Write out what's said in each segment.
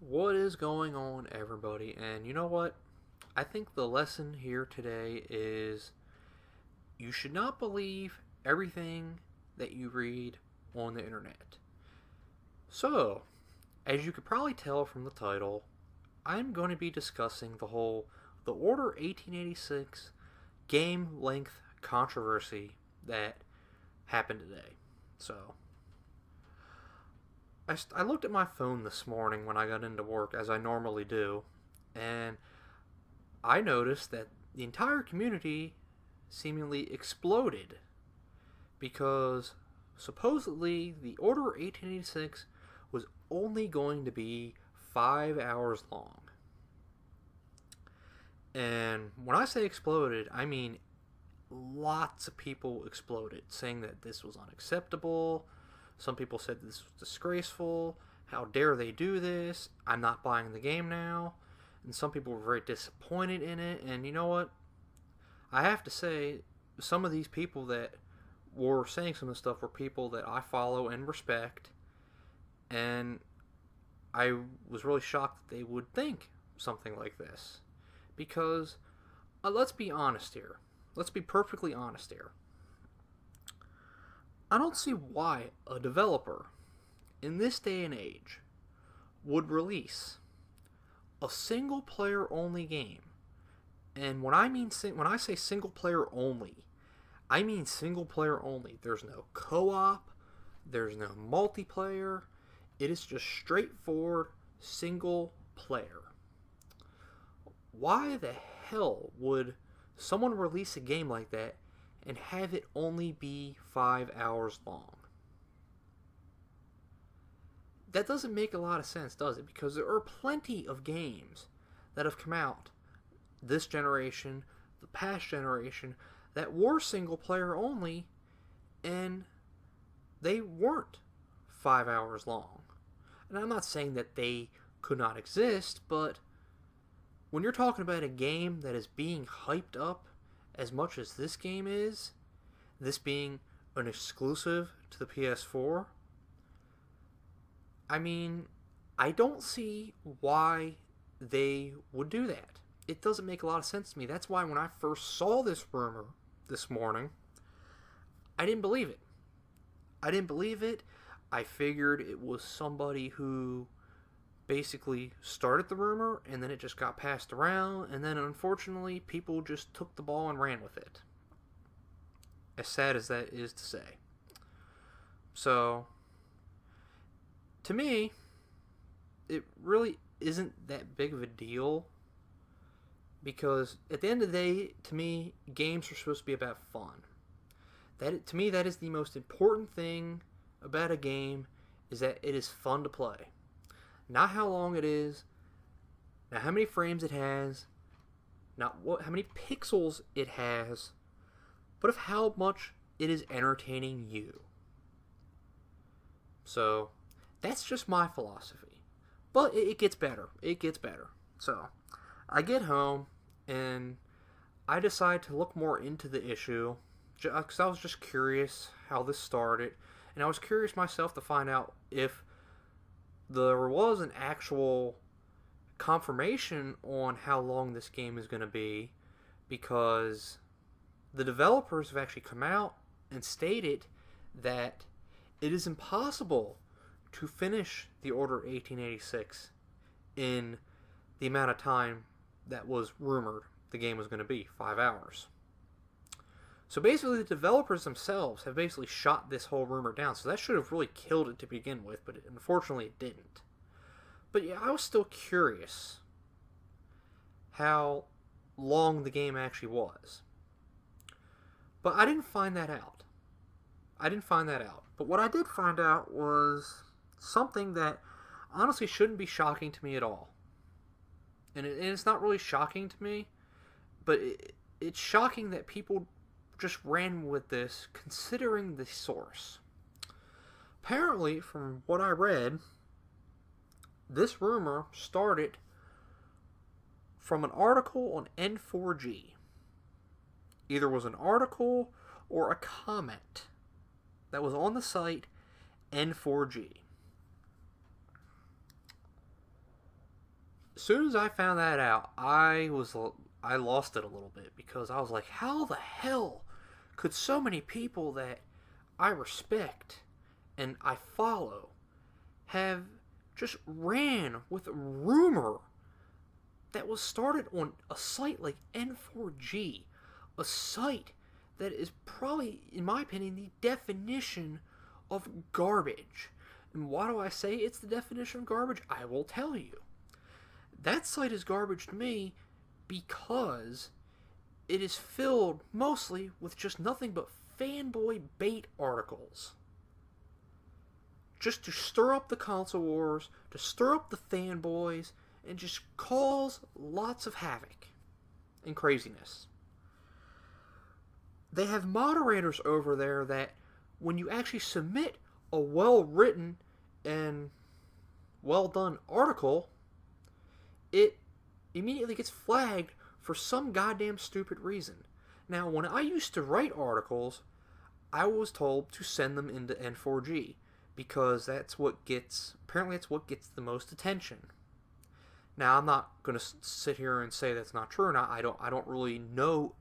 What is going on, everybody? And you know what? I think the lesson here today is you should not believe everything that you read on the internet. So, as you could probably tell from the title, I'm going to be discussing the Order 1886 game length controversy that happened today. So, I looked at my phone this morning when I got into work, as I normally do, and I noticed that the entire community seemingly exploded because supposedly the Order 1886 was only going to be 5 hours long. And when I say exploded, I mean lots of people exploded, saying that this was unacceptable. Some people said this was disgraceful. How dare they do this? I'm not buying the game now. And some people were very disappointed in it. And you know what? I have to say, some of these people that were saying some of the stuff were people that I follow and respect. And I was really shocked that they would think something like this. Because, let's be honest here. Let's be perfectly honest here. I don't see why a developer in this day and age would release a single player only game. And when I say single player only, I mean single player only. There's no co-op, there's no multiplayer. It is just straightforward single player. Why the hell would someone release a game like that and have it only be 5 hours long? That doesn't make a lot of sense, does it? Because there are plenty of games that have come out this generation, the past generation, that were single player only, and they weren't 5 hours long. And I'm not saying that they could not exist, but when you're talking about a game that is being hyped up as much as this game is, this being an exclusive to the PS4, I mean, I don't see why they would do that. It doesn't make a lot of sense to me. That's why when I first saw this rumor this morning, I didn't believe it. I didn't believe it. I figured it was somebody who basically started the rumor and then it just got passed around, and then unfortunately people just took the ball and ran with it. As sad as that is to say. So, to me, it really isn't that big of a deal, because at the end of the day, to me, games are supposed to be about fun. To me, that is the most important thing about a game, is that it is fun to play. Not how long it is, not how many frames it has, not how many pixels it has, but of how much it is entertaining you. So, that's just my philosophy. But it gets better. It gets better. So, I get home and I decide to look more into the issue because I was just curious how this started. And I was curious myself to find out if there was an actual confirmation on how long this game is going to be, because the developers have actually come out and stated that it is impossible to finish the Order 1886 in the amount of time that was rumored the game was going to be, 5 hours. So basically, the developers themselves have basically shot this whole rumor down. So that should have really killed it to begin with, but unfortunately it didn't. But yeah, I was still curious how long the game actually was. But I didn't find that out. But what I did find out was something that honestly shouldn't be shocking to me at all. And it's not really shocking to me, but it's shocking that people just ran with this considering the source. Apparently, from what I read, this rumor started from an article on N4G. Either was an article or a comment that was on the site N4G. as soon as I found that out, I lost it a little bit because I was like, how the hell could so many people that I respect and I follow have just ran with a rumor that was started on a site like N4G, a site that is probably, in my opinion, the definition of garbage. And why do I say it's the definition of garbage? I will tell you. That site is garbage to me because it is filled mostly with just nothing but fanboy bait articles. Just to stir up the console wars, to stir up the fanboys, and just cause lots of havoc and craziness. They have moderators over there that when you actually submit a well-written and well-done article, it immediately gets flagged for some goddamn stupid reason. Now, when I used to write articles, I was told to send them into N4G because apparently that's what gets the most attention. Now, I'm not going to sit here and say that's not true or not. I don't really know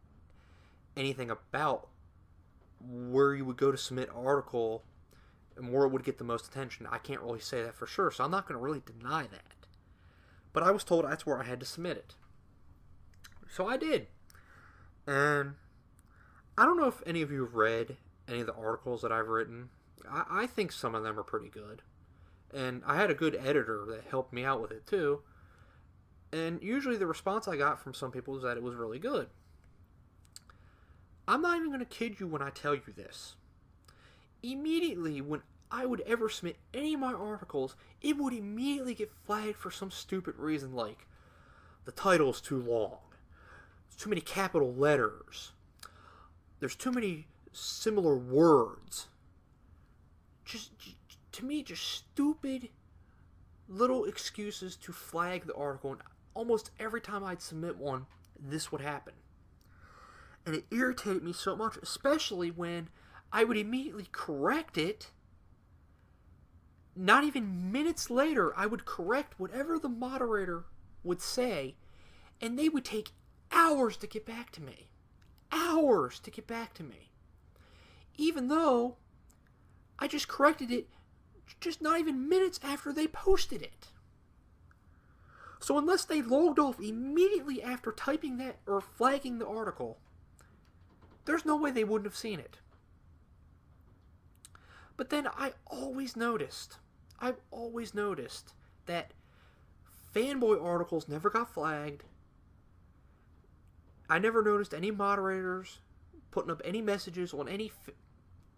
anything about where you would go to submit an article and where it would get the most attention. I can't really say that for sure, so I'm not going to really deny that. But I was told that's where I had to submit it. So I did. And I don't know if any of you have read any of the articles that I've written. I think some of them are pretty good. And I had a good editor that helped me out with it too. And usually the response I got from some people was that it was really good. I'm not even going to kid you when I tell you this. Immediately when I would ever submit any of my articles, it would immediately get flagged for some stupid reason like the title's too long, there's too many capital letters, there's too many similar words. Just, to me, just stupid little excuses to flag the article, and almost every time I'd submit one, this would happen. And it irritated me so much, especially when I would immediately correct it. Not even minutes later, I would correct whatever the moderator would say, and they would take hours to get back to me. Hours to get back to me. Even though I just corrected it just not even minutes after they posted it. So unless they logged off immediately after typing that or flagging the article, there's no way they wouldn't have seen it. But then I've always noticed that fanboy articles never got flagged. I never noticed any moderators putting up any messages on any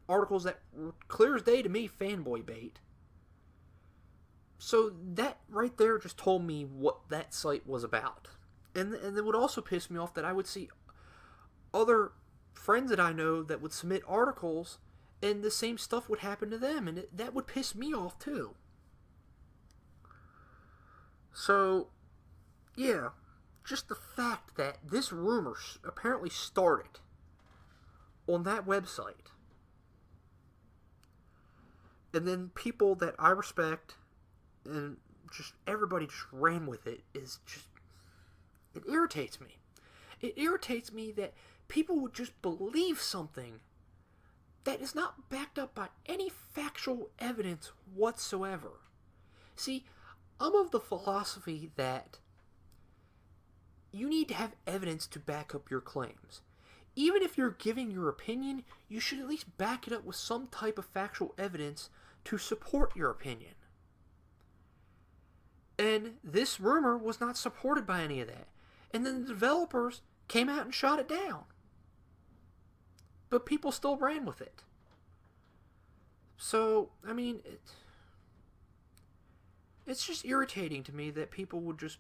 articles that were clear as day to me fanboy bait. So that right there just told me what that site was about. And it would also piss me off that I would see other friends that I know that would submit articles and the same stuff would happen to them, and that would piss me off too. So, yeah, just the fact that this rumor apparently started on that website, and then people that I respect and just everybody just ran with it, is just, it irritates me. It irritates me that people would just believe something that is not backed up by any factual evidence whatsoever. See, I'm of the philosophy that you need to have evidence to back up your claims. Even if you're giving your opinion, you should at least back it up with some type of factual evidence to support your opinion. And this rumor was not supported by any of that. And then the developers came out and shot it down. But people still ran with it. So, I mean, it's just irritating to me that people would just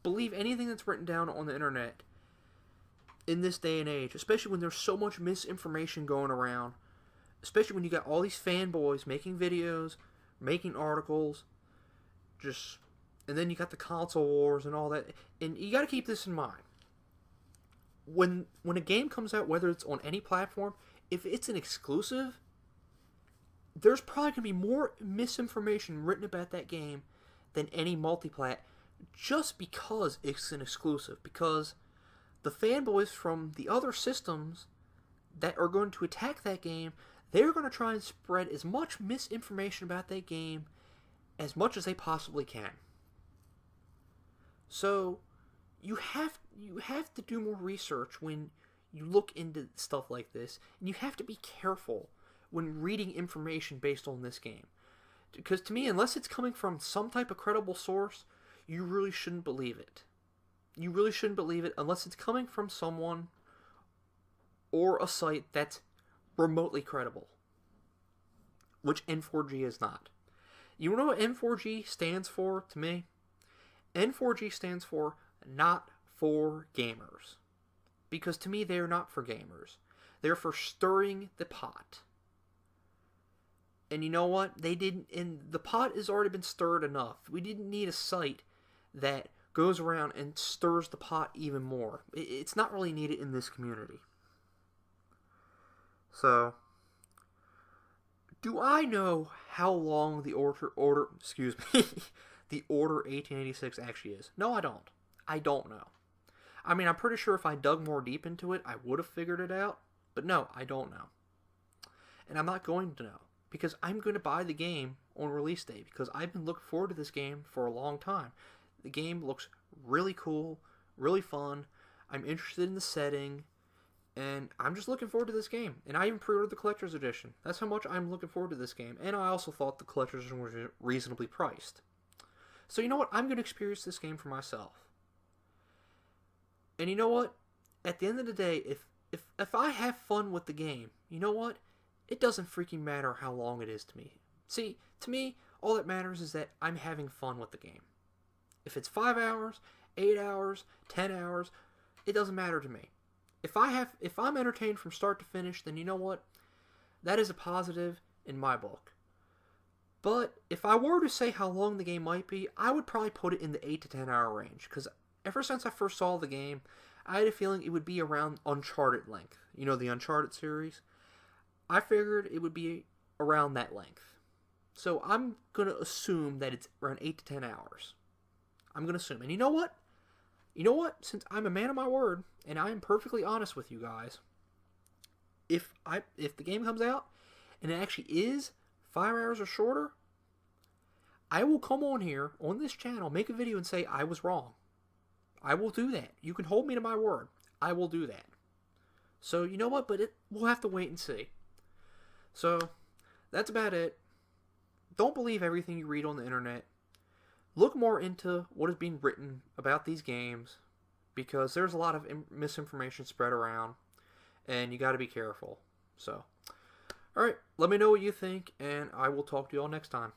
believe anything that's written down on the internet in this day and age, especially when there's so much misinformation going around, especially when you got all these fanboys making videos, making articles, and then you got the console wars and all that. And you got to keep this in mind. When a game comes out, whether it's on any platform, if it's an exclusive, there's probably going to be more misinformation written about that game than any multiplat, just because it's an exclusive. Because the fanboys from the other systems that are going to attack that game, they're going to try and spread as much misinformation about that game as much as they possibly can. So you have to do more research when you look into stuff like this, and you have to be careful when reading information based on this game. Because to me, unless it's coming from some type of credible source, you really shouldn't believe it. You really shouldn't believe it unless it's coming from someone or a site that's remotely credible, which N4G is not. You know what N4G stands for to me? N4G stands for not for gamers. Because to me, they're not for gamers. They're for stirring the pot. And you know what? They didn't, and the pot has already been stirred enough. We didn't need a site that goes around and stirs the pot even more. It's not really needed in this community. So, do I know how long the Order the Order 1886 actually is? No, I don't. I don't know. I mean, I'm pretty sure if I dug more deep into it, I would have figured it out. But no, I don't know. And I'm not going to know. Because I'm going to buy the game on release day. Because I've been looking forward to this game for a long time. The game looks really cool, really fun. I'm interested in the setting. And I'm just looking forward to this game. And I even pre-ordered the Collector's Edition. That's how much I'm looking forward to this game. And I also thought the Collector's Edition was reasonably priced. So you know what? I'm going to experience this game for myself. And you know what? At the end of the day, if I have fun with the game, you know what? It doesn't freaking matter how long it is to me. See, to me, all that matters is that I'm having fun with the game. If it's 5 hours, 8 hours, 10 hours, it doesn't matter to me. If I'm entertained from start to finish, then you know what? That is a positive in my book. But if I were to say how long the game might be, I would probably put it in the 8 to 10 hour range. Because ever since I first saw the game, I had a feeling it would be around Uncharted length. You know, the Uncharted series? I figured it would be around that length. So I'm going to assume that it's around 8 to 10 hours. I'm going to assume. And you know what? You know what? Since I'm a man of my word, and I am perfectly honest with you guys, if the game comes out, and it actually is 5 hours or shorter, I will come on here, on this channel, make a video and say I was wrong. I will do that. You can hold me to my word. I will do that. So, you know what? But we'll have to wait and see. So, that's about it. Don't believe everything you read on the internet. Look more into what is being written about these games, because there's a lot of misinformation spread around, and you got to be careful. So, alright, let me know what you think, and I will talk to you all next time.